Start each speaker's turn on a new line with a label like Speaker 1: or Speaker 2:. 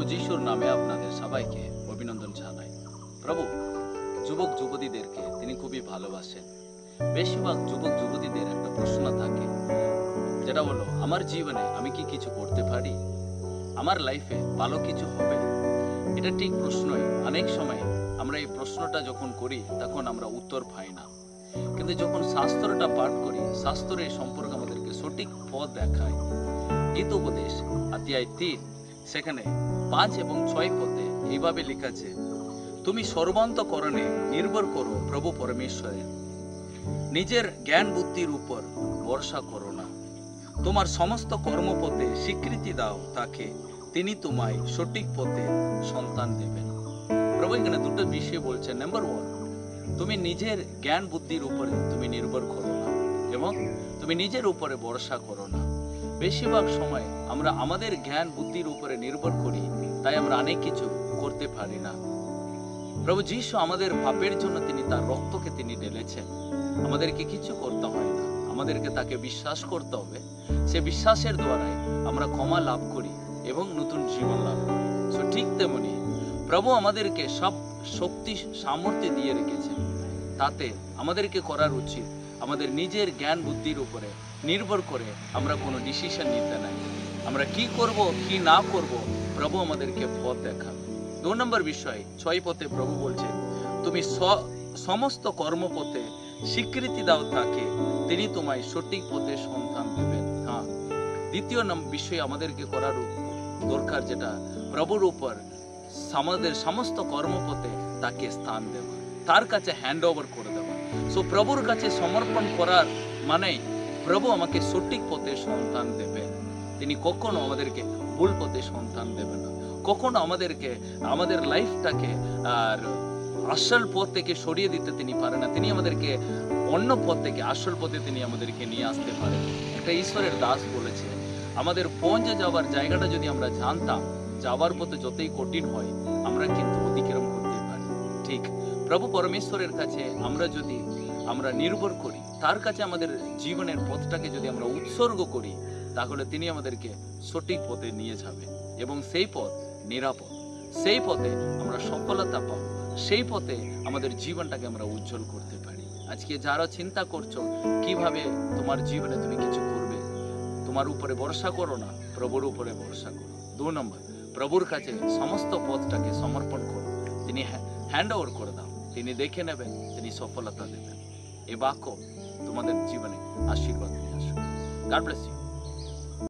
Speaker 1: প্রভু যিশুর নামে আপনাদের সবাইকে অভিনন্দন জানাই। প্রভু যুবক যুবতীদেরকে তিনি খুবই ভালোবাসেন। বেশিরভাগ যুবক যুবতীদের একটা প্রশ্ন থাকে, যেটা হলো, আমার জীবনে আমি কি কিছু করতে পারি, আমার লাইফে ভালো কিছু হবে। এটা ঠিক প্রশ্নই। অনেক সময় আমরা এই প্রশ্নটা যখন করি তখন আমরা উত্তর পাই না, কিন্তু যখন শাস্ত্রটা পাঠ করি, শাস্ত্র এই সম্পর্কে আমাদেরকে সঠিক পথ দেখায়। গীতোপদেশ অধ্যায় 3 সেখানে 5 এবং 6 পদে এইভাবে লেখা আছে, তুমি সর্বান্তকরণে নির্ভর করো প্রভু পরমেশ্বরের, নিজের জ্ঞান বুদ্ধির উপর ভরসা করো না, তোমার সমস্ত কর্মপথে স্বীকৃতি দাও তাকে, তিনি তোমায় সঠিক পথে সন্তান দেবেন। প্রভু এখানে দুটো বিষয় বলছেন। নাম্বার 1, তুমি নিজের জ্ঞান বুদ্ধির উপরে তুমি নির্ভর করো না এবং তুমি নিজের উপরে ভরসা করো না। বেশিরভাগ সময় আমরা আমাদের জ্ঞান বুদ্ধির উপরে নির্ভর করি, তাই আমরা অনেক কিছু করতে পারি না। প্রভু যিশু আমাদের পাপের জন্য তিনি তার রক্তকে তিনি ঢেলেছেন। আমাদেরকে কিছু করতে হয় না, আমাদেরকে তাকে বিশ্বাস করতে হবে। সে বিশ্বাসের দ্বারাই আমরা ক্ষমা লাভ করি এবং নতুন জীবন লাভ করি। সো ঠিক তেমনি প্রভু আমাদেরকে সব শক্তি সামর্থ্য দিয়ে রেখেছেন। তাতে আমাদেরকে করার উচিত আমাদের নিজের জ্ঞান বুদ্ধির উপরে নির্ভর করে আমরা কোনো ডিসিশন নিতে নাই। আমরা কি করব কি না করব, প্রভু আমাদেরকে পথ দেখাবে। 2 নম্বর বিষয় 6 পথে প্রভু বলছেন, তুমি সমস্ত কর্মপথে স্বীকৃতি দাও তাকে, তিনি তোমায় সঠিক পথে সন্তান দেবেন। হ্যাঁ, দ্বিতীয় বিষয় আমাদেরকে করার দরকার, যেটা প্রভুর উপর আমাদের সমস্ত কর্মপথে তাকে স্থান দেওয়া, তার কাছে হ্যান্ড ওভার করে দেওয়া। সো প্রভুর কাছে সমর্পণ করার মানে প্রভু আমাকে সঠিক পথে সন্তান দেবেন। তিনি কখনো আমাদেরকে ভুল পথে সন্তান দেবেন না, কখনো আমাদেরকে আমাদের লাইফটাকে আর আসল পথ থেকে সরিয়ে দিতে তিনি পারেন না। তিনি আমাদেরকে অন্য পথ থেকে আসল পথে তিনি আমাদেরকে নিয়ে আসতে পারেন। একটা ঈশ্বরের দাস বলেছে, আমাদের পৌঁছে যাওয়ার জায়গাটা যদি আমরা জানতাম, যাওয়ার পথে যতই কঠিন হয় আমরা কিন্তু অতিক্রম করতে পারি। ঠিক প্রভু পরমেশ্বরের কাছে আমরা নির্ভর করি, তার কাছে আমাদের জীবনের পথটাকে যদি আমরা উৎসর্গ করি, তাহলে তিনি আমাদেরকে সঠিক পথে নিয়ে যাবে এবং সেই পথ নিরাপদ, সেই পথে আমরা সফলতা পাবো, সেই পথে আমাদের জীবনটাকে আমরা উজ্জ্বল করতে পারি। আজকে যারা চিন্তা করছো কিভাবে তোমার জীবনে তুমি কিছু করবে, তোমার উপরে ভরসা করো না, প্রভুর উপরে ভরসা করো। 2 নম্বর, প্রভুর কাছে সমস্ত পথটাকে সমর্পণ করো, তিনি হ্যান্ড ওভার করে দাও, তিনি দেখে নেবেন, তিনি সফলতা দেবেন। এ বাক্য তোমাদের জীবনে আশীর্বাদ নিয়ে আসুন। God bless you.